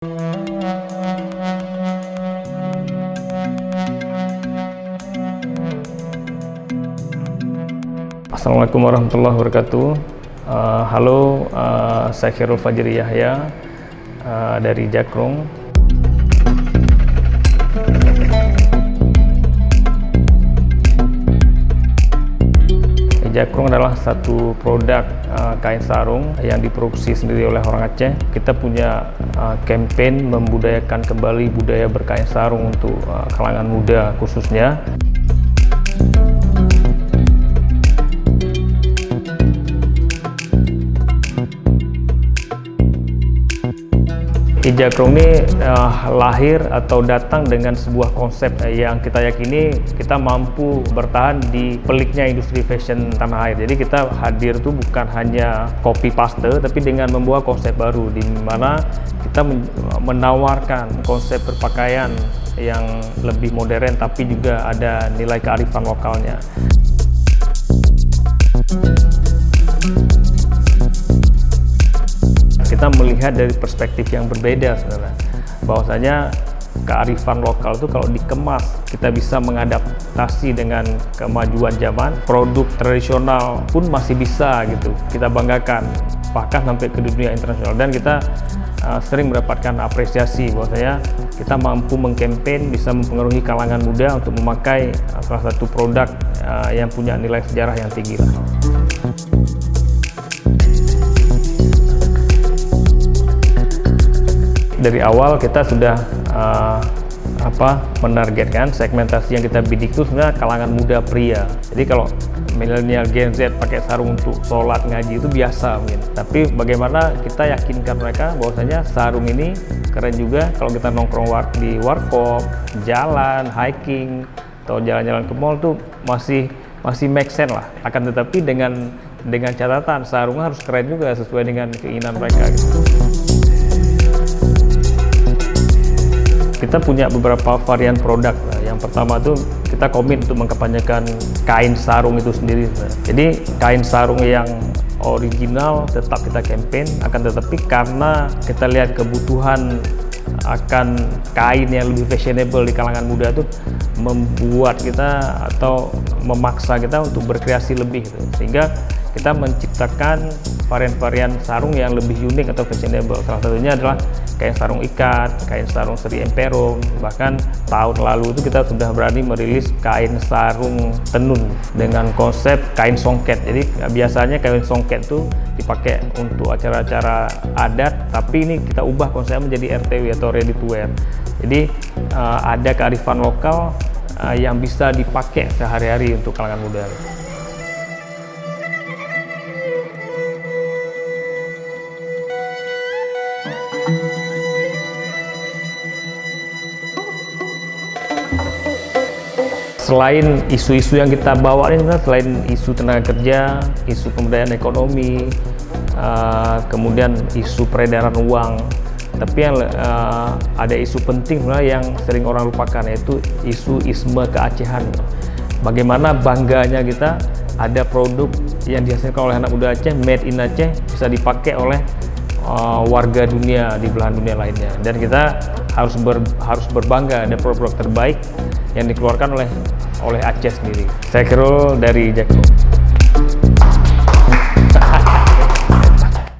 Assalamualaikum warahmatullahi wabarakatuh. Halo, saya Khairul Fajri Yahya dari Jakrung. Jakrung adalah satu produk kain sarung yang diproduksi sendiri oleh orang Aceh. Kita punya campaign membudayakan kembali budaya berkain sarung untuk kalangan muda khususnya. Jakrung ini lahir atau datang dengan sebuah konsep yang kita yakini kita mampu bertahan di peliknya industri fashion tanah air. Jadi kita hadir itu bukan hanya copy paste, tapi dengan membawa konsep baru di mana kita menawarkan konsep berpakaian yang lebih modern tapi juga ada nilai kearifan lokalnya. Kita melihat dari perspektif yang berbeda sebenarnya, bahwasanya kearifan lokal itu kalau dikemas kita bisa mengadaptasi dengan kemajuan zaman. Produk tradisional pun masih bisa gitu kita banggakan bahkan sampai ke dunia internasional, dan kita sering mendapatkan apresiasi bahwasanya kita mampu mengkampen bisa mempengaruhi kalangan muda untuk memakai salah satu produk yang punya nilai sejarah yang tinggi lah. Dari awal kita sudah menargetkan segmentasi yang kita bidik itu sebenarnya kalangan muda pria. Jadi kalau milenial Gen Z pakai sarung untuk sholat ngaji itu biasa mungkin, tapi bagaimana kita yakinkan mereka bahwasanya sarung ini keren juga kalau kita nongkrong di warkop, jalan, hiking atau jalan-jalan ke mall tuh masih make sense lah. Akan tetapi dengan catatan sarungnya harus keren juga sesuai dengan keinginan mereka gitu. Kita punya beberapa varian produk. Yang pertama tuh kita komit untuk mengkampanyekan kain sarung itu sendiri. Jadi kain sarung yang original tetap kita campaign, akan tetapi karena kita lihat kebutuhan akan kain yang lebih fashionable di kalangan muda itu membuat kita atau memaksa kita untuk berkreasi lebih gitu. Sehingga kita menciptakan varian-varian sarung yang lebih unik atau fashionable. Salah satunya adalah kain sarung ikat, kain sarung seri emperum. Bahkan tahun lalu itu kita sudah berani merilis kain sarung tenun dengan konsep kain songket. Jadi biasanya kain songket itu dipakai untuk acara-acara adat, tapi ini kita ubah konsepnya menjadi RTW atau ready to wear. Jadi ada kearifan lokal yang bisa dipakai sehari-hari untuk kalangan muda. Selain isu-isu yang kita bawa ini, selain isu tenaga kerja, isu pemberdayaan ekonomi, kemudian isu peredaran uang, tapi yang ada isu penting yang sering orang lupakan, yaitu isu isme keacehan. Bagaimana bangganya kita ada produk yang dihasilkan oleh anak muda Aceh, made in Aceh, bisa dipakai oleh warga dunia di belahan dunia lainnya, dan kita harus berbangga ada produk terbaik yang dikeluarkan oleh Aceh sendiri. Saya Khairul dari Jakrung.